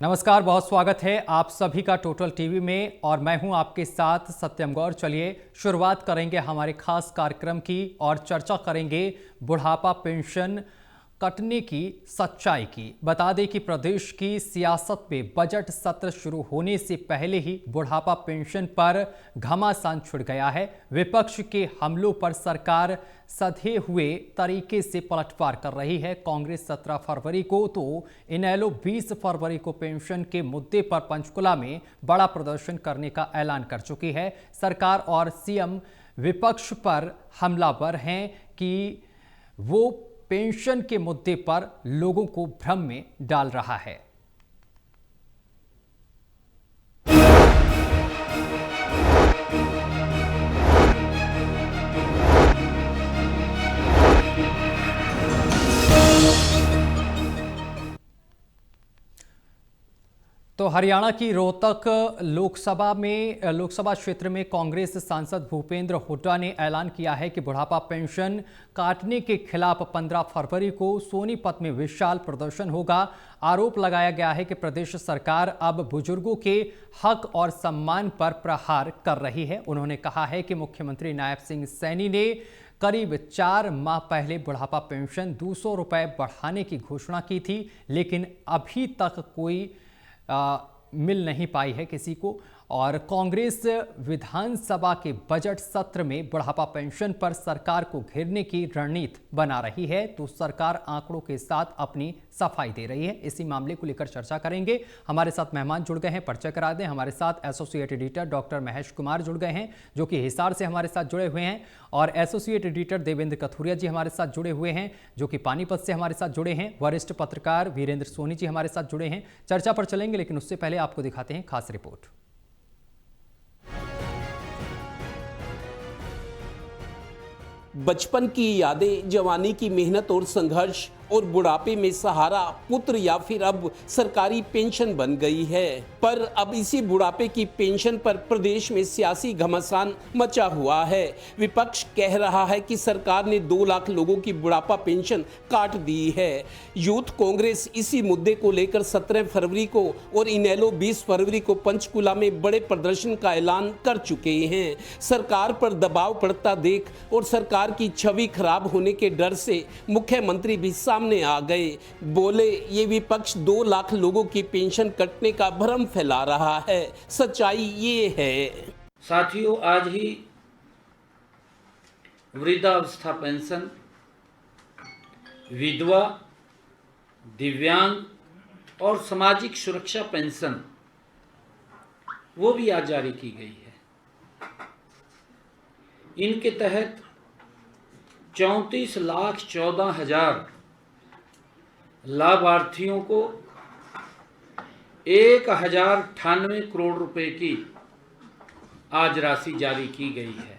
नमस्कार, बहुत स्वागत है आप सभी का टोटल टीवी में और मैं हूं आपके साथ सत्यम गौर। चलिए शुरुआत करेंगे हमारे खास कार्यक्रम की और चर्चा करेंगे बुढ़ापा पेंशन कटने की सच्चाई की। बता दें कि प्रदेश की सियासत में बजट सत्र शुरू होने से पहले ही बुढ़ापा पेंशन पर घमासान छिड़ गया है। विपक्ष के हमलों पर सरकार सधे हुए तरीके से पलटवार कर रही है। कांग्रेस 17 फरवरी को तो इनेलो 20 फरवरी को पेंशन के मुद्दे पर पंचकुला में बड़ा प्रदर्शन करने का ऐलान कर चुकी है। सरकार और सीएम विपक्ष पर हमलावर हैं कि वो पेंशन के मुद्दे पर लोगों को भ्रम में डाल रहा है। तो हरियाणा की रोहतक लोकसभा क्षेत्र में कांग्रेस सांसद भूपेंद्र हुड्डा ने ऐलान किया है कि बुढ़ापा पेंशन काटने के खिलाफ 15 फरवरी को सोनीपत में विशाल प्रदर्शन होगा। आरोप लगाया गया है कि प्रदेश सरकार अब बुजुर्गों के हक और सम्मान पर प्रहार कर रही है। उन्होंने कहा है कि मुख्यमंत्री नायब सिंह सैनी ने करीब 4 माह पहले बुढ़ापा पेंशन 200 रुपये बढ़ाने की घोषणा की थी, लेकिन अभी तक कोई मिल नहीं पाई है किसी को। और कांग्रेस विधानसभा के बजट सत्र में बुढ़ापा पेंशन पर सरकार को घेरने की रणनीति बना रही है, तो सरकार आंकड़ों के साथ अपनी सफाई दे रही है। इसी मामले को लेकर चर्चा करेंगे। हमारे साथ मेहमान जुड़ गए हैं, परिचय करा दें। हमारे साथ associate editor doctor Mahesh Kumar जुड़ गए हैं, जो कि हिसार से हमारे साथ जुड़े हुए हैं, और एसोसिएट एडिटर देवेंद्र कथुरिया जी हमारे साथ जुड़े हुए हैं, जो कि पानीपत से हमारे साथ जुड़े हैं। वरिष्ठ पत्रकार वीरेंद्र सोनी जी हमारे साथ जुड़े हैं। चर्चा पर चलेंगे, लेकिन उससे पहले आपको दिखाते हैं खास रिपोर्ट। बचपन की यादें, जवानी की मेहनत और संघर्ष और बुढ़ापे में सहारा पुत्र या फिर अब सरकारी पेंशन बन गई है। पर अब इसी बुढ़ापे की पेंशन पर प्रदेश में सियासी घमासान मचा हुआ है। विपक्ष कह रहा है कि सरकार ने 2 लाख लोगों की बुढ़ापा पेंशन काट दी है। यूथ कांग्रेस इसी मुद्दे को लेकर 17 फरवरी को और इनेलो 20 फरवरी को पंचकुला में बड़े प्रदर्शन का ऐलान कर चुके हैं। सरकार पर दबाव पड़ता देख और सरकार की छवि खराब होने के डर से मुख्यमंत्री भी सामने आ गए। बोले, ये विपक्ष 2 लाख लोगों की पेंशन कटने का भ्रम फैला रहा है। सच्चाई ये है। साथियों, आज ही वृद्धावस्था पेंशन, विधवा, दिव्यांग और सामाजिक सुरक्षा पेंशन वो भी आज जारी की गई है। इनके तहत 34,14,000 लाभार्थियों को 1,098 करोड़ रुपए की आज राशि जारी की गई है।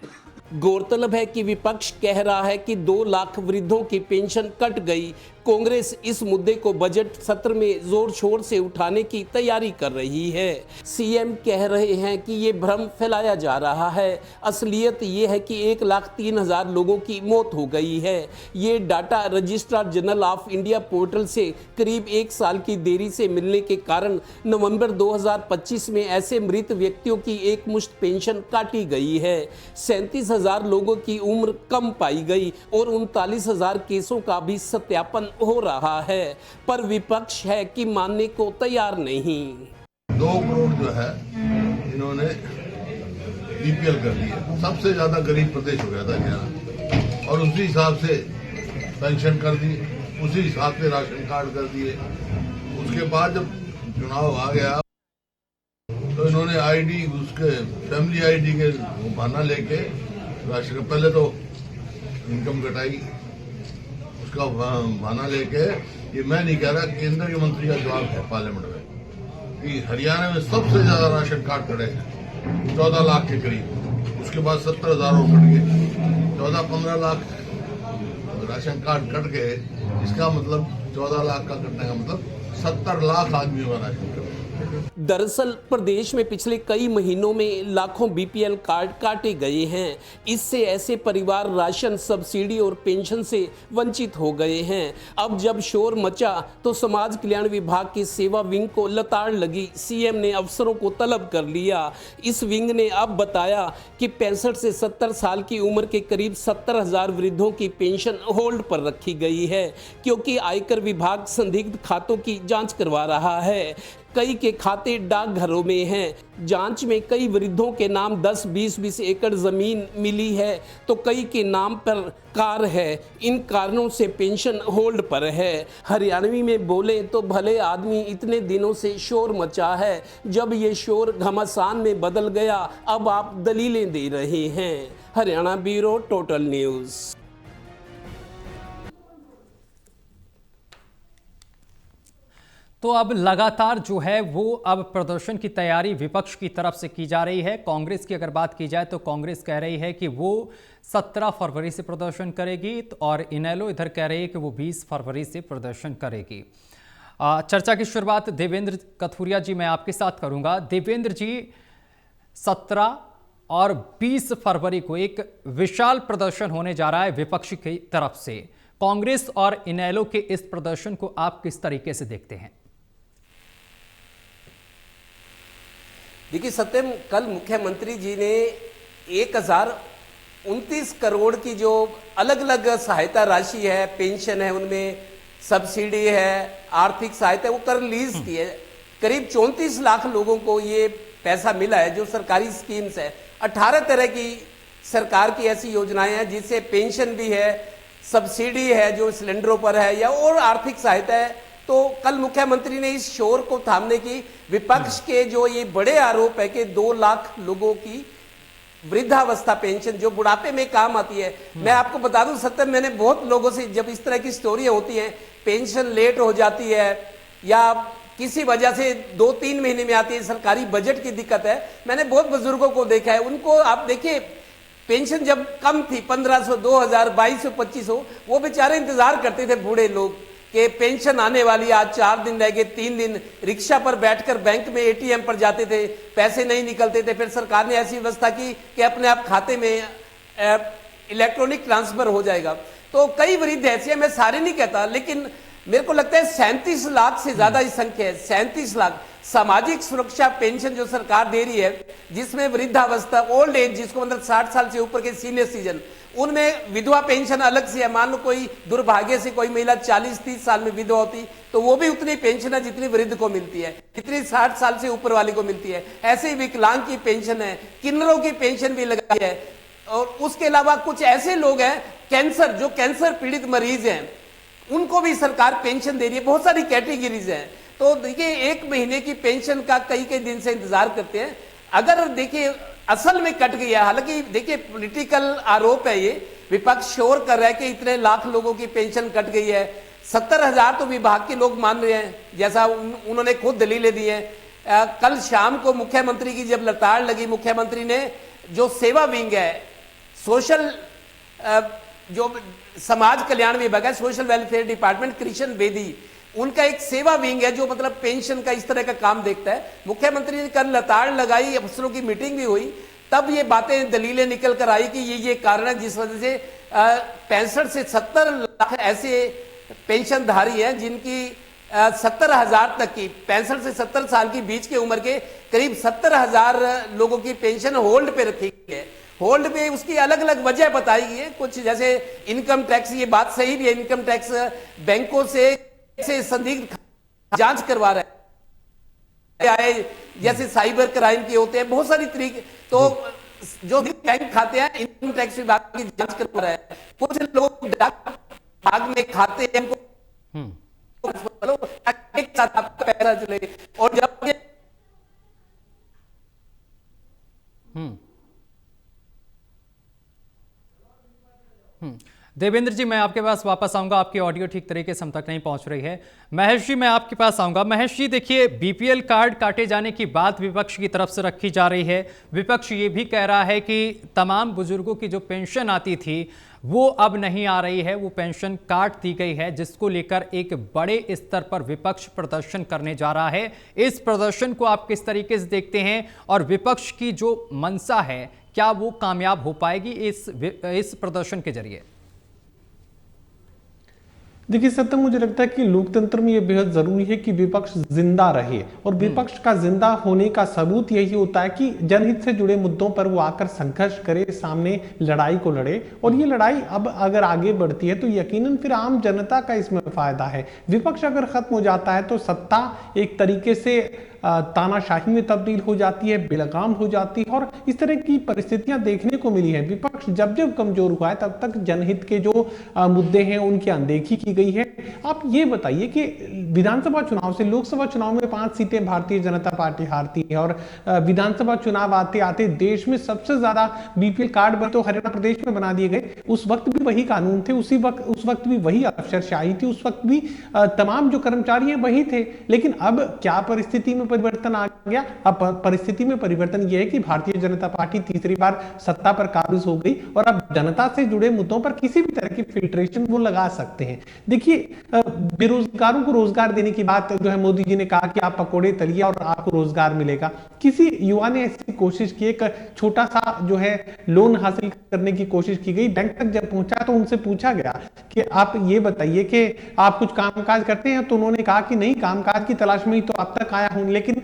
गौरतलब है कि विपक्ष कह रहा है कि 2 लाख वृद्धों की पेंशन कट गई। कांग्रेस इस मुद्दे को बजट सत्र में जोर शोर से उठाने की तैयारी कर रही है। सीएम कह रहे हैं कि ये भ्रम फैलाया जा रहा है। असलियत ये है कि 1,03,000 लोगों की मौत हो गई है। ये data registrar general of India portal से करीब 1 साल की देरी से मिलने के कारण नवंबर 2025 में ऐसे मृत व्यक्तियों की एकमुश्त पेंशन काटी गई है। 37,000 लोगों की उम्र कम पाई गई और 39,000 केसों का भी सत्यापन हो रहा है, पर विपक्ष है कि मानने को तैयार नहीं। 2 करोड़ जो है इन्होंने बीपीएल कर दिया। सबसे ज्यादा गरीब प्रदेश हो गया था हरियाणा, और उसी हिसाब से पेंशन कर दी, उसी हिसाब से राशन कार्ड कर दिए। उसके बाद जब चुनाव आ गया तो इन्होंने आईडी, उसके फैमिली आईडी के बहाना लेके राशन, पहले तो इनकम घटाई, उसका बहाना लेके, ये मैं नहीं कह रहा, केंद्र के मंत्री का जवाब है पार्लियामेंट में कि हरियाणा में सबसे ज्यादा राशन कार्ड कटे हैं 14 लाख के करीब। उसके बाद 70,000 और कट गए, 14-15 लाख राशन कार्ड कट गए। इसका मतलब 14 लाख का कटने का मतलब 70 लाख आदमियों का राशन कार्ड। दरअसल प्रदेश में पिछले कई महीनों में लाखों बीपीएल कार्ड काटे गए हैं। इससे ऐसे परिवार राशन, सब्सिडी और पेंशन से वंचित हो गए हैं। अब जब शोर मचा तो समाज कल्याण विभाग की सेवा विंग को लताड़ लगी। सीएम ने अफसरों को तलब कर लिया। इस विंग ने अब बताया कि 65 से 70 साल की उम्र के करीब 70,000 वृद्धों की पेंशन होल्ड पर रखी गई है, क्योंकि आयकर विभाग संदिग्ध खातों की जांच करवा रहा है। कई के खाते डाकघरों में हैं। जांच में कई वृद्धों के नाम 10, 20 एकड़ जमीन मिली है तो कई के नाम पर कार है। इन कारणों से पेंशन होल्ड पर है। हरियाणवी में बोले तो भले आदमी, इतने दिनों से शोर मचा है। जब ये शोर घमासान में बदल गया, अब आप दलीलें दे रहे हैं। Haryana bureau, total news. तो अब लगातार जो है वो अब प्रदर्शन की तैयारी विपक्ष की तरफ से की जा रही है। कांग्रेस की अगर बात की जाए तो कांग्रेस कह रही है कि वो 17 फरवरी से प्रदर्शन करेगी और इनेलो इधर कह रही है कि वो 20 फरवरी से प्रदर्शन करेगी। चर्चा की शुरुआत देवेंद्र कथुरिया जी मैं आपके साथ करूंगा। देवेंद्र जी, 17 और 20 फरवरी को एक विशाल प्रदर्शन होने जा रहा है विपक्ष की तरफ से। कांग्रेस और इनेलो के इस प्रदर्शन को आप किस तरीके से देखते हैं? देखिए सत्यम, कल मुख्यमंत्री जी ने 1029 करोड़ की जो अलग अलग सहायता राशि है, पेंशन है, उनमें सब्सिडी है, आर्थिक सहायता, वो कर रिलीज की है। करीब 34 लाख लोगों को ये पैसा मिला है जो सरकारी स्कीम्स है। 18 तरह की सरकार की ऐसी योजनाएं हैं जिससे पेंशन भी है, सब्सिडी है जो सिलेंडरों पर है, या और आर्थिक सहायता है। तो कल मुख्यमंत्री ने इस शोर को थामने की, विपक्ष के जो ये बड़े आरोप है कि 2 लाख लोगों की वृद्धावस्था पेंशन जो बुढ़ापे में काम आती है। मैं आपको बता दूं सत्यम, मैंने बहुत लोगों से, जब इस तरह की स्टोरी होती है, पेंशन लेट हो जाती है या किसी वजह से 2-3 महीने में आती है, सरकारी बजट की दिक्कत है, मैंने बहुत बुजुर्गों को देखा है। उनको आप देखिए, पेंशन जब कम थी 1500, 2000, 2200, 2500, वो बेचारे इंतजार करते थे बूढ़े लोग कि पेंशन आने वाली, आज 4 दिन रह गए, 3 दिन रिक्शा पर बैठकर बैंक में एटीएम पर जाते थे, पैसे नहीं निकलते थे। फिर सरकार ने ऐसी व्यवस्था की कि अपने आप खाते में इलेक्ट्रॉनिक ट्रांसफर हो जाएगा। तो कई वृद्ध ऐसे हैं, मैं सारे नहीं कहता, लेकिन मेरे को लगता है 37 लाख से ज्यादा ही संख्या है। 37 लाख सामाजिक सुरक्षा पेंशन जो सरकार दे रही है, जिसमें वृद्धावस्था, ओल्ड एज, जिसको मतलब 60 साल से ऊपर के सीनियर सिटीजन, उनमें विधवा पेंशन अलग से है। मान लो कोई दुर्भाग्य से कोई महिला 40-30 साल में विधवा होती तो वो भी उतनी पेंशन है जितनी वृद्ध को मिलती है, जितनी 60 साल से ऊपर वाली को मिलती है। ऐसे ही विकलांग की पेंशन है, किन्नरों की पेंशन भी लगाई है। और उसके अलावा कुछ ऐसे लोग हैं, कैंसर, जो कैंसर पीड़ित मरीज हैं, उनको भी सरकार पेंशन दे रही है। बहुत सारी कैटेगरीज हैं। तो देखिए, 1 महीने की पेंशन का कई दिन से इंतजार करते हैं। अगर देखिए असल में कट गया, हालांकि देखिए पॉलिटिकल आरोप है ये, विपक्ष शोर कर रहा है कि इतने लाख लोगों की पेंशन कट गई है। 70,000 तो विभाग के लोग मान रहे हैं, जैसा उन्होंने खुद दलीलें दी हैं। कल शाम को मुख्यमंत्री की जब लताड़ लगी, मुख्यमंत्री ने जो सेवा विंग है, सोशल जो समाज कल्याण विभाग है, social welfare department, Krishna Bedi, उनका एक सेवा विंग है जो मतलब पेंशन का इस तरह का काम देखता है। मुख्यमंत्री ने कल लताड़ लगाई, अफसरों की मीटिंग भी हुई, तब ये बातें, दलीलें निकल कर आई कि ये कारण है जिस वजह से 65 से 70 लाख ऐसे पेंशनधारी हैं जिनकी 70,000 तक की, 65 से 70 साल की बीच की उम्र के करीब 70,000 लोगों की पेंशन होल्ड पे रखी है। होल्ड पे उसकी अलग अलग वजह बताई गई है। कुछ जैसे इनकम टैक्स, ये बात सही भी है, इनकम टैक्स बैंकों से संदिग्ध जांच करवा रहा है, जैसे साइबर क्राइम के होते हैं, बहुत सारी तरीके। तो जो भी बैंक खाते हैं, इनकम टैक्स विभाग की जांच करवा रहा है। कुछ लोग डाक विभाग में खाते हैं, एक साथ आपका पैसा चले। और जब देवेंद्र जी, मैं आपके पास वापस आऊंगा। आपकी ऑडियो ठीक तरीके से हम तक नहीं पहुंच रही है। महेश जी, मैं आपके पास आऊंगा। महेश जी, देखिए, बीपीएल कार्ड काटे जाने की बात विपक्ष की तरफ से रखी जा रही है। विपक्ष ये भी कह रहा है कि तमाम बुजुर्गों की जो पेंशन आती थी वो अब नहीं आ रही है, वो पेंशन काट दी गई है, जिसको लेकर एक बड़े स्तर पर विपक्ष प्रदर्शन करने जा रहा है। इस प्रदर्शन को आप किस तरीके से देखते हैं और विपक्ष की जो मंशा है, क्या वो कामयाब हो पाएगी इस प्रदर्शन के जरिए? देखिए सत्यम, मुझे लगता है कि लोकतंत्र में यह बेहद जरूरी है कि विपक्ष जिंदा रहे, और विपक्ष का जिंदा होने का सबूत यही होता है कि जनहित से जुड़े मुद्दों पर वो आकर संघर्ष करे, सामने लड़ाई को लड़े। और ये लड़ाई अब अगर आगे बढ़ती है तो यकीनन फिर आम जनता का इसमें फायदा है। विपक्ष अगर खत्म हो जाता है तो सत्ता एक तरीके से तानाशाही में तब्दील हो जाती है, बेलगाम हो जाती है, और इस तरह की परिस्थितियां देखने को मिली है। विपक्ष जब जब कमजोर हुआ है तब तक जनहित के जो मुद्दे हैं उनकी अनदेखी की गई है। आप ये बताइए कि विधानसभा चुनाव से लोकसभा चुनाव में 5 सीटें भारतीय जनता पार्टी हारती है, और विधानसभा चुनाव आते आते देश में सबसे ज्यादा बीपीएल कार्ड तो हरियाणा प्रदेश में बना दिए गए। उस वक्त भी वही कानून थे, उस वक्त भी वही अफसरशाही थी, उस वक्त भी तमाम जो कर्मचारी हैं वही थे। लेकिन अब क्या परिस्थिति में परिवर्तन आ गया? अब परिस्थिति में परिवर्तन यह है कि भारतीय जनता पार्टी तीसरी बार सत्ता पर काबिज हो गई, और अब जनता से जुड़े मुद्दों पर किसी भी तरह की फिल्ट्रेशन वो लगा सकते हैं। देखिए, बेरोजगारों को रोजगार देने की बात जो है, मोदी जी ने कहा कि आप पकोड़े तलिए और आपको रोजगार मिलेगा। किसी युवा ने ऐसी कोशिश की, एक छोटा सा जो है लोन हासिल करने की कोशिश की गई। बैंक तक जब पहुंचा तो उनसे पूछा गया कि आप ये बताइए कि आप कुछ कामकाज करते हैं, तो उन्होंने कहा कि नहीं, कामकाज की तलाश में ही तो अब तक आया हूं, लेकिन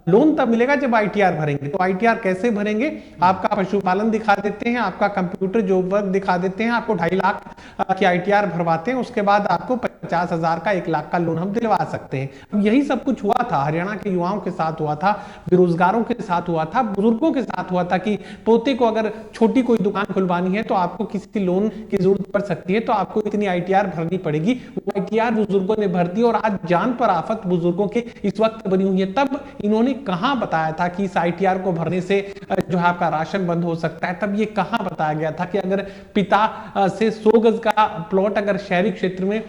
लोन तब मिलेगा जब आईटीआर भरेंगे। तो आईटीआर कैसे भरेंगे? आपका पशुपालन दिखा देते हैं, आपका कंप्यूटर जॉब वर्क दिखा देते हैं, आपको 2.5 लाख की आईटीआर भरवाते हैं, उसके बाद आपको 50,000 का 1 लाख का लोन हम दिलवा सकते हैं। अब यही सब कुछ हुआ था, हरियाणा के युवाओं के साथ हुआ था, बेरोजगारों के साथ हुआ था, बुजुर्गों के साथ हुआ था कि पोते को अगर छोटी कोई दुकान खुलवानी है तो आपको किसी लोन की जरूरत पड़ सकती है, तो आपको इतनी आईटीआर भरनी पड़ेगी। वो आईटीआर बुजुर्गों ने भर दी, और आज जान पर आफत बुजुर्गों के इस वक्त बनी हुई है। तब इन्होंने कहां बताया था कि इस आईटीआर को भरने से जो है आपका राशन बंद हो सकता है? तब ये कहां बताया गया था कि अगर पिता से 100 गज का प्लॉट अगर शहरी क्षेत्र में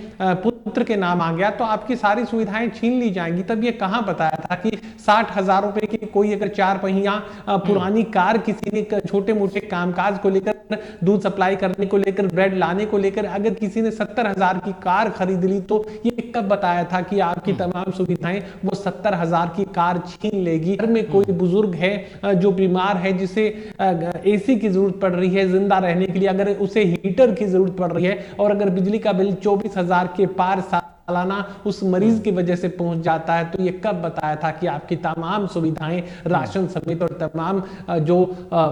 पुत्र के नाम आ गया तो आपकी सारी सुविधाएं छीन ली जाएंगी? तब ये कहां बताया था कि 60,000 रुपए की कोई अगर 4 पहिया पुरानी कार किसी ने छोटे मोटे कामकाज को लेकर, दूध सप्लाई करने को लेकर, ब्रेड लाने को लेकर, अगर किसी ने 70,000 की कार खरीद ली, तो ये कब बताया था कि आपकी तमाम सुविधाएं वो 70,000 की कार छीन लेगी? घर में कोई बुजुर्ग है जो बीमार है, जिसे एसी की जरूरत पड़ रही है जिंदा रहने के लिए, अगर उसे हीटर की जरूरत पड़ रही है, और अगर बिजली का बिल 24,000 के पार सालाना उस मरीज की वजह से पहुंच जाता है, तो ये कब बताया था कि आपकी तमाम सुविधाएं राशन समेत और तमाम जो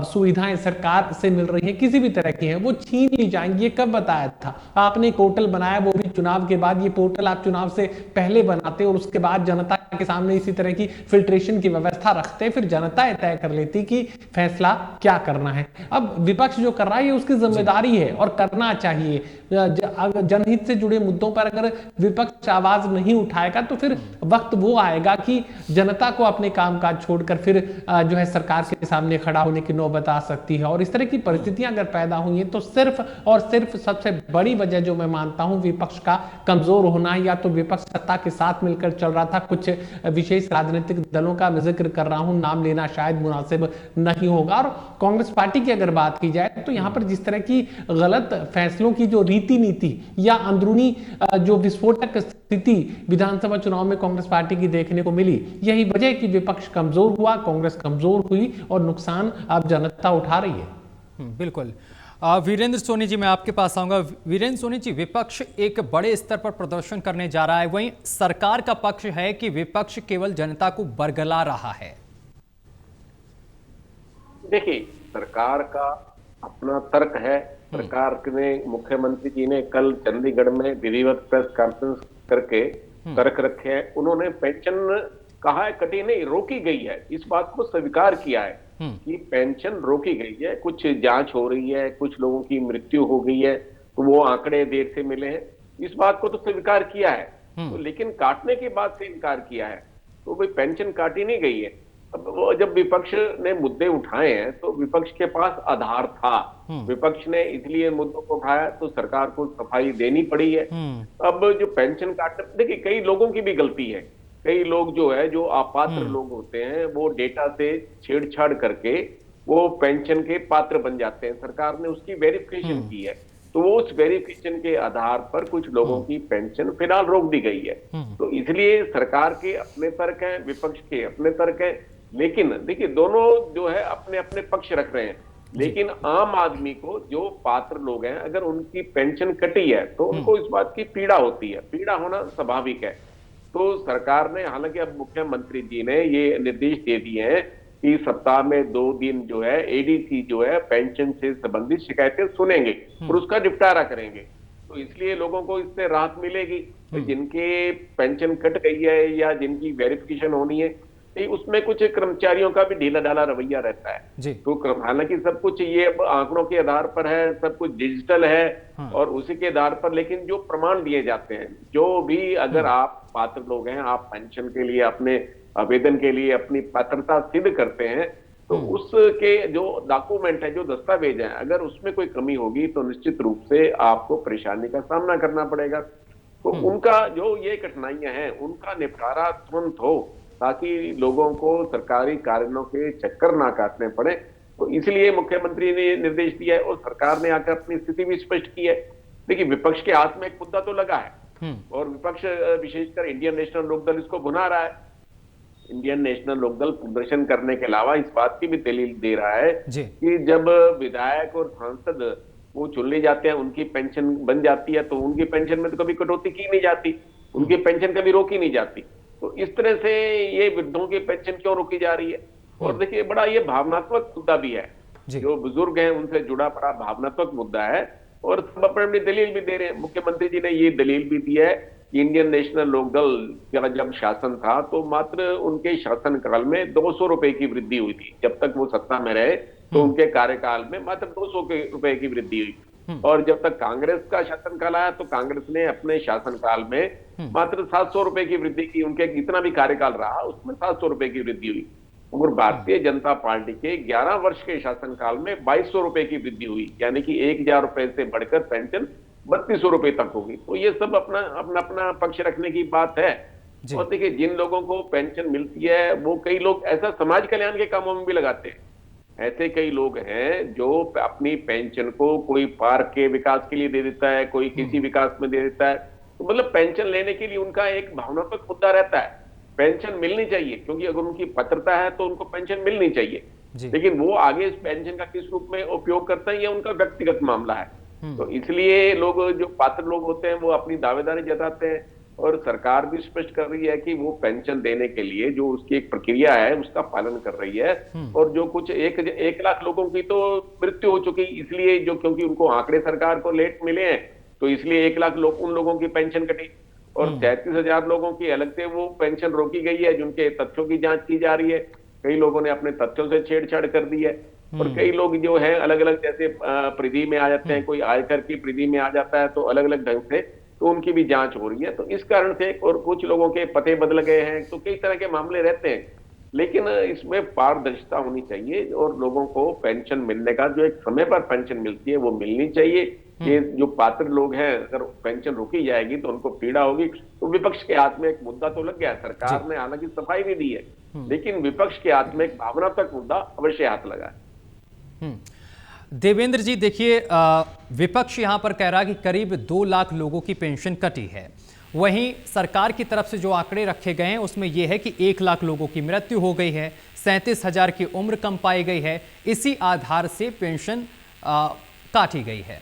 सुविधाएं सरकार से मिल रही हैं किसी भी तरह की हैं वो छीन ली जाएंगी? ये कब बताया था? आपने एक पोर्टल बनाया, वो भी चुनाव के बाद। ये पोर्टल आप चुनाव से पहले बनाते और उसके बाद जनता के सामने इसी तरह की फिल्ट्रेशन की व्यवस्था रखते, फिर जनता तय कर लेती कि फैसला क्या करना है। अब विपक्ष जो कर रहा है ये उसकी जिम्मेदारी है और करना चाहिए। जनहित से जुड़े मुद्दों पर अगर विपक्ष आवाज नहीं उठाएगा तो फिर वक्त वो आएगा कि जनता को अपने कामकाज छोड़कर फिर जो है सरकार के सामने खड़ा होने की नौबत आ सकती है। और इस तरह की परिस्थितियां अगर पैदा हुई हैं तो सिर्फ और सिर्फ सबसे बड़ी वजह जो मैं मानता हूं विपक्ष का कमजोर होना, या तो विपक्ष सत्ता के साथ मिलकर चल रहा था। कुछ विशेष राजनीतिक दलों का मैं जिक्र कर रहा हूं, नाम लेना शायद मुनासिब नहीं होगा। और कांग्रेस पार्टी की अगर बात की जाए तो यहां पर जिस तरह की गलत फैसलों की जो रीति नीति या अंदरूनी जो विस्फोटक स्थिति विधानसभा चुनाव में कांग्रेस पार्टी की देखने को मिली, यही वजह है कि विपक्ष कमजोर हुआ, कांग्रेस कमजोर हुई और नुकसान अब जनता उठा रही है। बिल्कुल। वीरेंद्र सोनी जी, मैं आपके पास आऊंगा। वीरेंद्र सोनी जी, विपक्ष एक बड़े स्तर पर प्रदर्शन करने जा रहा है, वहीं सरकार का पक्ष है कि विपक्ष केवल जनता को बरगला रहा है। देखिए, सरकार का अपना तर्क है। सरकार ने, मुख्यमंत्री जी ने कल चंडीगढ़ में विधिवत प्रेस कॉन्फ्रेंस करके तर्क रखे हैं। उन्होंने पेंशन कहा है कटी नहीं, रोकी गई है। इस बात को स्वीकार किया है कि पेंशन रोकी गई है, कुछ जांच हो रही है, कुछ लोगों की मृत्यु हो गई है, तो वो आंकड़े देर से मिले हैं। इस बात को तो स्वीकार किया है, तो लेकिन काटने की बात से इनकार किया है। तो भाई पेंशन काटी नहीं गई है, अब वो जब विपक्ष ने मुद्दे उठाए हैं तो विपक्ष के पास आधार था, विपक्ष ने इसलिए मुद्दों को उठाया तो सरकार को सफाई देनी पड़ी है। अब जो पेंशन काटने, देखिए कई लोगों की भी गलती है, कई लोग जो है जो अपात्र लोग होते हैं वो डेटा से छेड़छाड़ करके वो पेंशन के पात्र बन जाते हैं। सरकार ने उसकी वेरिफिकेशन की है, तो वो उस वेरिफिकेशन के आधार पर कुछ लोगों की पेंशन फिलहाल रोक दी गई है। तो इसलिए सरकार के अपने तर्क हैं, विपक्ष के अपने तर्क हैं, लेकिन देखिए दोनों जो है अपने अपने पक्ष रख रहे हैं। लेकिन आम आदमी को, जो पात्र लोग हैं, अगर उनकी पेंशन कटी है तो उनको इस बात की पीड़ा होती है, पीड़ा होना स्वाभाविक है। तो सरकार ने, हालांकि अब मुख्यमंत्री जी ने ये निर्देश दे दिए हैं कि सप्ताह में 2 दिन जो है एडीसी जो है पेंशन से संबंधित शिकायतें सुनेंगे और उसका निपटारा करेंगे। तो इसलिए लोगों को इससे राहत मिलेगी। तो जिनके पेंशन कट गई है या जिनकी वेरिफिकेशन होनी है, उसमें कुछ कर्मचारियों का भी ढीला ढाला रवैया रहता है। तो हालांकि सब कुछ ये आंकड़ों के आधार पर है, सब कुछ डिजिटल है और उसी के आधार पर, लेकिन जो प्रमाण दिए जाते हैं, जो भी अगर आप पात्र लोग हैं, आप पेंशन के लिए अपने आवेदन के लिए अपनी पात्रता सिद्ध करते हैं, तो उसके जो डॉक्यूमेंट है, जो दस्तावेज है, अगर उसमें कोई कमी होगी तो निश्चित रूप से आपको परेशानी का सामना करना पड़ेगा। तो उनका जो ये कठिनाइयां हैं उनका निपटारा तुरंत हो, ताकि लोगों को सरकारी कार्यों के चक्कर ना काटने पड़े। तो इसलिए मुख्यमंत्री ने निर्देश दिया है और सरकार ने आकर अपनी स्थिति भी स्पष्ट की है। देखिए विपक्ष के हाथ में एक मुद्दा तो लगा है और विपक्ष, विशेषकर इंडियन नेशनल लोकदल, इसको भुना रहा है। इंडियन नेशनल लोकदल प्रदर्शन करने के अलावा इस बात की भी दलील दे रहा है कि जब विधायक और सांसद वो चुन ले जाते हैं, उनकी पेंशन बन जाती है, तो उनकी पेंशन में तो कभी कटौती की नहीं जाती, उनकी पेंशन कभी रोकी नहीं जाती। तो इस तरह से ये वृद्धों की पेंशन क्यों रोकी जा रही है? और देखिए बड़ा ये भावनात्मक मुद्दा भी है, जो बुजुर्ग हैं उनसे जुड़ा बड़ा भावनात्मक मुद्दा है और सब अपनी दलील भी दे रहे हैं। मुख्यमंत्री जी ने ये दलील भी दी है कि इंडियन नेशनल लोकदल का जब शासन था तो मात्र उनके शासनकाल में 200 रुपए की वृद्धि हुई थी। जब तक वो सत्ता में रहे तो उनके कार्यकाल में मात्र 200 रुपए की वृद्धि हुई। और जब तक कांग्रेस का शासनकाल आया तो कांग्रेस ने अपने शासनकाल में मात्र 700 रुपए की वृद्धि की। उनके जितना भी कार्यकाल रहा उसमें 700 रुपए की वृद्धि हुई। और भारतीय जनता पार्टी के 11 वर्ष के शासनकाल में 2200 रुपए की वृद्धि हुई, यानी कि 1000 रुपए से बढ़कर पेंशन 3200 रुपए तक होगी। तो ये सब अपना अपना पक्ष रखने की बात है। और देखिए जिन लोगों को पेंशन मिलती है वो कई लोग ऐसा समाज कल्याण के कामों में भी लगाते हैं। ऐसे कई लोग हैं जो अपनी पेंशन को कोई पार्क के विकास के लिए दे देता है, कोई किसी विकास में दे देता है। तो मतलब पेंशन लेने के लिए उनका एक भावनात्मक मुद्दा रहता है, पेंशन मिलनी चाहिए, क्योंकि अगर उनकी पात्रता है तो उनको पेंशन मिलनी चाहिए। लेकिन वो आगे इस पेंशन का किस रूप में उपयोग करते हैं ये उनका व्यक्तिगत मामला है। तो इसलिए लोग, जो पात्र लोग होते हैं, वो अपनी दावेदारी जताते हैं और सरकार भी स्पष्ट कर रही है कि वो पेंशन देने के लिए जो उसकी एक प्रक्रिया है उसका पालन कर रही है। और जो कुछ 1 लाख लोगों की तो मृत्यु हो चुकी, इसलिए जो, क्योंकि उनको आंकड़े सरकार को लेट मिले हैं तो इसलिए 1 लाख लोग, उन लोगों की पेंशन कटी और 33,000 लोगों की अलग से वो पेंशन रोकी गई है जिनके तथ्यों की जांच की जा रही है। कई लोगों ने अपने तथ्यों से छेड़छाड़ कर दी है और कई लोग जो है अलग अलग, जैसे परिधि में आ जाते हैं, कोई आयकर की परिधि में आ जाता है तो अलग अलग ढंग से, तो उनकी भी जांच हो रही है। तो इस कारण से, और कुछ लोगों के पते बदल गए हैं, तो कई तरह के मामले रहते हैं। लेकिन इसमें पारदर्शिता होनी चाहिए और लोगों को पेंशन मिलने का, जो एक समय पर पेंशन मिलती है वो मिलनी चाहिए। ये जो पात्र लोग हैं, अगर पेंशन रोकी जाएगी तो उनको पीड़ा होगी। तो विपक्ष के हाथ में एक मुद्दा तो लग गया, सरकार ने हालांकि सफाई भी दी है, लेकिन विपक्ष के हाथ में एक भावनात्मक मुद्दा अवश्य हाथ लगा है। देवेंद्र जी देखिए, विपक्ष यहां पर कह रहा है कि करीब 2 लाख लोगों की पेंशन कटी है। वहीं सरकार की तरफ से जो आंकड़े रखे गए हैं उसमें यह है कि 1 लाख लोगों की मृत्यु हो गई है, 37,000 की उम्र कम पाई गई है, इसी आधार से पेंशन काटी गई है।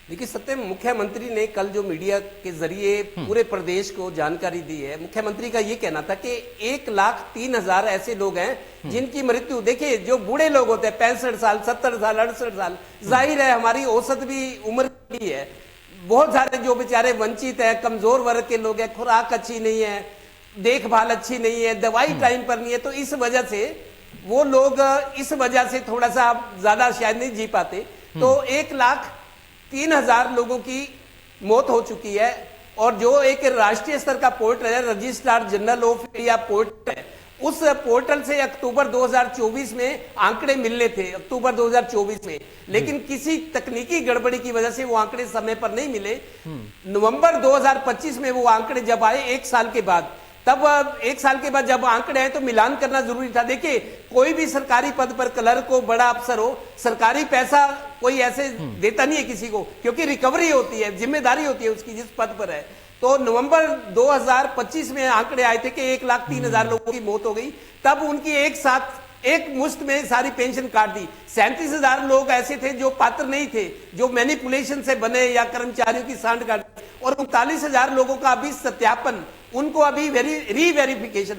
देखिए सत्यम, मुख्यमंत्री ने कल जो मीडिया के जरिए पूरे प्रदेश को जानकारी दी है, मुख्यमंत्री का ये कहना था कि 1,03,000 ऐसे लोग हैं जिनकी मृत्यु, देखिए जो बूढ़े लोग होते हैं 65 साल, 70 साल, 68 साल, जाहिर है हमारी औसत भी उम्र की है। बहुत सारे जो बेचारे वंचित है, कमजोर वर्ग के लोग हैं, खुराक अच्छी नहीं है, देखभाल अच्छी नहीं है, दवाई टाइम पर नहीं है, तो इस वजह से वो लोग इस वजह से थोड़ा सा ज्यादा शायद नहीं जी पाते। तो 1,03,000 लोगों की मौत हो चुकी है और जो एक राष्ट्रीय स्तर का पोर्टल है registrar general of India portal है, उस पोर्टल से अक्टूबर 2024 में आंकड़े मिलने थे, अक्टूबर 2024 में, लेकिन किसी तकनीकी गड़बड़ी की वजह से वो आंकड़े समय पर नहीं मिले। नवंबर 2025 में वो आंकड़े जब आए, एक साल के बाद, तब एक साल के बाद जब आंकड़े आए तो मिलान करना जरूरी था। देखिए, कोई भी सरकारी पद पर क्लर्क हो, बड़ा अफसर हो, सरकारी पैसा कोई ऐसे देता नहीं है किसी को, क्योंकि रिकवरी होती है, जिम्मेदारी होती है उसकी जिस पद पर है। तो नवंबर 2025 में आंकड़े आए थे कि 1,03,000 लोगों की मौत हो गई, तब उनकी एक साथ एक मुश्त में सारी पेंशन काट दी। 37,000 लोग ऐसे थे जो पात्र नहीं थे, जो मैनिपुलेशन से बने या कर्मचारियों की सांठ काट, और 39,000 लोगों का अभी सत्यापन, उनको अभी वेरिफिकेशन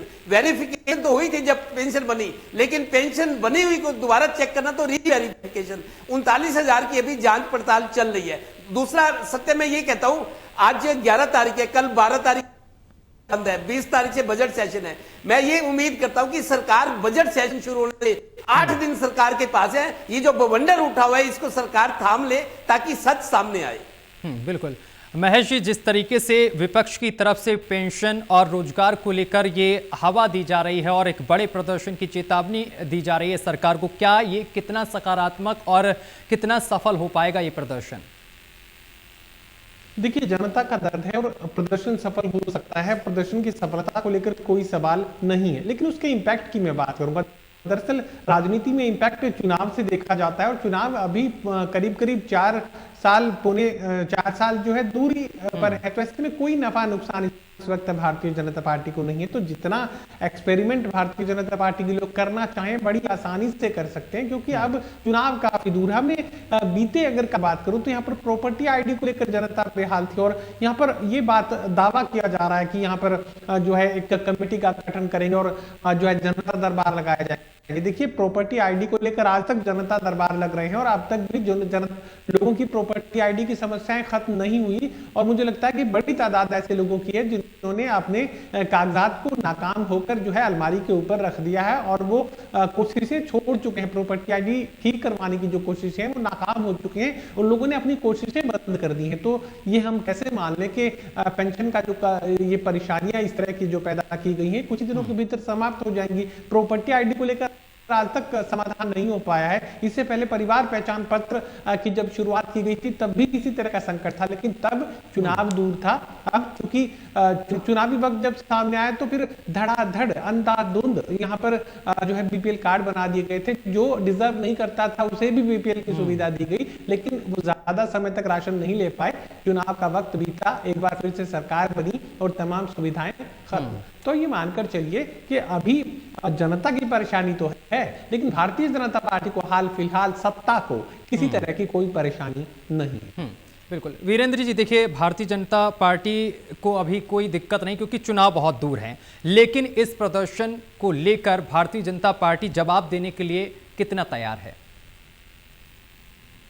तो हुई थी जब पेंशन बनी, लेकिन पेंशन बनी हुई को दोबारा चेक करना तो वेरिफिकेशन, 39,000 की अभी जांच पड़ताल चल रही है। दूसरा सत्य मैं ये कहता हूं, आज 11 तारीख है, कल 12 तारीख बंद है, 20 तारीख से बजट सेशन है। मैं ये उम्मीद करता हूं कि सरकार बजट सेशन शुरू होने से 8 दिन सरकार के पास है, ये जो बवंडर उठा हुआ है इसको सरकार थाम ले ताकि सच सामने आए। बिल्कुल महेश जी, जिस तरीके से विपक्ष की तरफ से पेंशन और रोजगार को लेकर ये हवा दी जा रही है और एक बड़े प्रदर्शन की चेतावनी दी जा रही है सरकार को, क्या ये कितना सकारात्मक और कितना सफल हो पाएगा ये प्रदर्शन? देखिए, जनता का दर्द है और प्रदर्शन सफल हो सकता है, प्रदर्शन की सफलता को लेकर कोई सवाल नहीं है, लेकिन उसके इंपैक्ट की मैं बात करूंगा। दरअसल राजनीति में इंपैक्ट चुनाव से देखा जाता है और चुनाव अभी करीब करीब 4 साल पौने 4 साल जो है दूरी पर है, तो ऐसे में कोई नफा नुकसान इस वक्त भारतीय जनता पार्टी को नहीं है। तो जितना एक्सपेरिमेंट भारतीय जनता पार्टी के लोग करना चाहें बड़ी आसानी से कर सकते हैं, क्योंकि अब चुनाव काफी दूर है। हमने बीते अगर का बात करूं तो यहाँ पर प्रॉपर्टी आईडी को लेकर जनता बेहाल थी और यहाँ पर ये बात दावा किया जा रहा है कि यहाँ पर जो है एक कमेटी का गठन करेंगे और जो है जनता दरबार लगाया जाएगा। देखिए, प्रॉपर्टी आईडी को लेकर आज तक जनता दरबार लग रहे हैं और अब तक भी लोगों की प्रॉपर्टी आईडी की समस्याएं खत्म नहीं हुई, और मुझे लगता है कि बड़ी तादाद ऐसे लोगों की है जिन्होंने अपने कागजात को नाकाम होकर जो है अलमारी के ऊपर रख दिया है और वो कोशिशें छोड़ चुके हैं। प्रॉपर्टी आईडी ठीक करवाने की जो कोशिशें हैं वो नाकाम हो चुकी हैं, उन लोगों ने अपनी कोशिशें बंद कर दी हैं। तो ये हम कैसे मान लें कि पेंशन का जो ये परेशानियां इस तरह की जो पैदा की गई हैं कुछ ही दिनों के भीतर समाप्त हो जाएंगी। प्रॉपर्टी आईडी को लेकर आज तक समाधान नहीं हो पाया है। इससे पहले परिवार पहचान पत्र की जब शुरुआत की गई थी तब भी किसी तरह का संकट था, लेकिन तब चुनाव दूर था। अब चूंकि चुनावी वक्त जब सामने आया तो फिर धड़ाधड़ अंधाधुंध यहाँ पर जो है बीपीएल कार्ड बना दिए गए थे। जो डिजर्व नहीं करता था उसे भी बीपीएल की सुविधा दी गई, लेकिन वो ज्यादा समय तक राशन नहीं ले पाए। चुनाव का वक्त भी था, एक बार फिर से सरकार बनी और तमाम सुविधाएं खत्म। तो ये मानकर चलिए कि अभी जनता की परेशानी तो है, लेकिन भारतीय जनता पार्टी को हाल फिलहाल सत्ता को किसी तरह की कोई परेशानी नहीं है। बिल्कुल वीरेंद्र जी, देखिए भारतीय जनता पार्टी को अभी कोई दिक्कत नहीं क्योंकि चुनाव बहुत दूर हैं, लेकिन इस प्रदर्शन को लेकर भारतीय जनता पार्टी जवाब देने के लिए कितना तैयार है?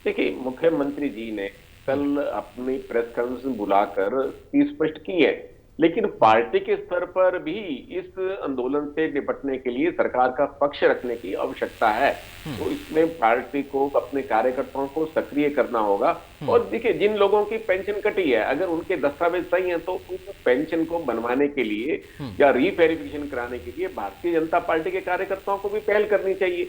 देखिए, मुख्यमंत्री जी ने कल अपनी प्रेस कॉन्फ्रेंस बुलाकर स्पष्ट की है, लेकिन पार्टी के स्तर पर भी इस आंदोलन से निपटने के लिए सरकार का पक्ष रखने की आवश्यकता है। तो इसमें पार्टी को अपने कार्यकर्ताओं को सक्रिय करना होगा। और देखिए, जिन लोगों की पेंशन कटी है, अगर उनके दस्तावेज सही हैं तो उनको पेंशन को बनवाने के लिए या रीवेरिफिकेशन कराने के लिए भारतीय जनता पार्टी के कार्यकर्ताओं को भी पहल करनी चाहिए।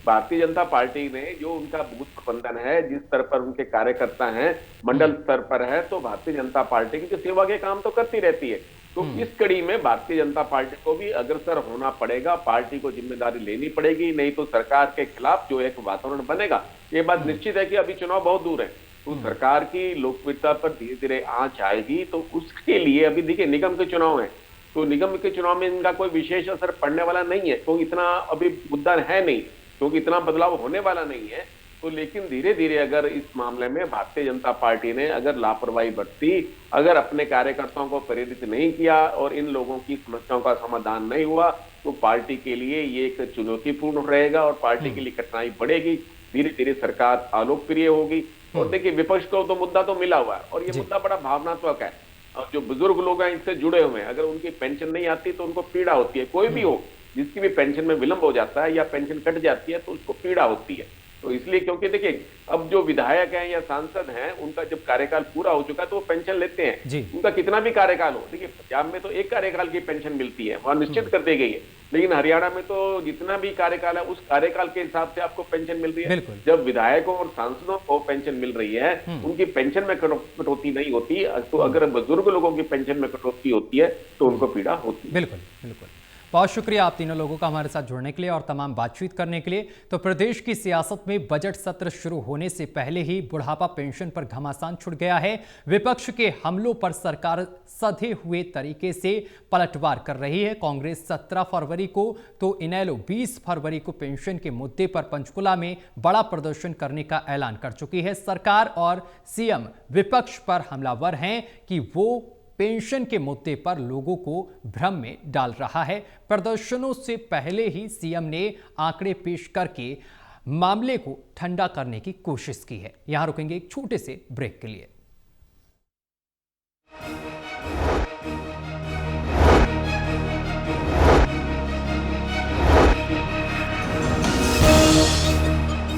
भारतीय जनता पार्टी ने जो उनका बूथ प्रबंधन है, जिस स्तर पर उनके कार्यकर्ता हैं, मंडल स्तर पर है, तो भारतीय जनता पार्टी की जो सेवा के काम तो करती रहती है। तो इस कड़ी में भारतीय जनता पार्टी को भी अग्रसर होना पड़ेगा, पार्टी को जिम्मेदारी लेनी पड़ेगी, नहीं तो सरकार के खिलाफ जो एक वातावरण बनेगा। ये बात निश्चित है कि अभी चुनाव बहुत दूर है, तो सरकार की लोकप्रियता पर धीरे धीरे आंच आएगी। तो उसके लिए अभी देखिए, निगम के चुनाव है, तो निगम के चुनाव में इनका कोई विशेष असर पड़ने वाला नहीं है, तो इतना अभी मुद्दा है नहीं, क्योंकि इतना बदलाव होने वाला नहीं है। तो लेकिन धीरे धीरे अगर इस मामले में भारतीय जनता पार्टी ने अगर लापरवाही बरती, अगर अपने कार्यकर्ताओं को प्रेरित नहीं किया और इन लोगों की समस्याओं का समाधान नहीं हुआ, तो पार्टी के लिए ये एक चुनौतीपूर्ण रहेगा और पार्टी के लिए कठिनाई बढ़ेगी। धीरे धीरे सरकार अलोकप्रिय होगी। और देखिए, विपक्ष को तो मुद्दा तो मिला हुआ है और ये मुद्दा बड़ा भावनात्मक है। और जो बुजुर्ग लोग हैं इससे जुड़े हुए हैं, अगर उनकी पेंशन नहीं आती तो उनको पीड़ा होती है। कोई भी हो जिसकी भी पेंशन में विलंब हो जाता है या पेंशन कट जाती है तो उसको पीड़ा होती है। तो इसलिए, क्योंकि देखिए अब जो विधायक हैं या सांसद हैं उनका जब कार्यकाल पूरा हो चुका है तो वो पेंशन लेते जी। हैं, उनका कितना भी कार्यकाल हो। देखिए पंजाब में तो एक कार्यकाल की पेंशन मिलती है, वहां निश्चित कर दी गई है, लेकिन हरियाणा में तो जितना भी कार्यकाल है उस कार्यकाल के हिसाब से आपको पेंशन मिल रही है। बिल्कुल। जब विधायकों और सांसदों को पेंशन मिल रही है, उनकी पेंशन में कटौती नहीं होती, तो अगर बुजुर्ग लोगों की पेंशन में कटौती होती है तो उनको पीड़ा होती है। बिल्कुल बिल्कुल। बहुत शुक्रिया आप तीनों लोगों का हमारे साथ जुड़ने के लिए और तमाम बातचीत करने के लिए। तो प्रदेश की सियासत में बजट सत्र शुरू होने से पहले ही बुढ़ापा पेंशन पर घमासान छुड़ गया है। विपक्ष के हमलों पर सरकार सधे हुए तरीके से पलटवार कर रही है। कांग्रेस 17 फरवरी को तो इनेलो 20 फरवरी को पेंशन के मुद्दे पर पंचकुला में बड़ा प्रदर्शन करने का ऐलान कर चुकी है। सरकार और सीएम विपक्ष पर हमलावर हैं कि वो पेंशन के मुद्दे पर लोगों को भ्रम में डाल रहा है। प्रदर्शनों से पहले ही सीएम ने आंकड़े पेश करके मामले को ठंडा करने की कोशिश की है। यहां रुकेंगे एक छोटे से ब्रेक के लिए।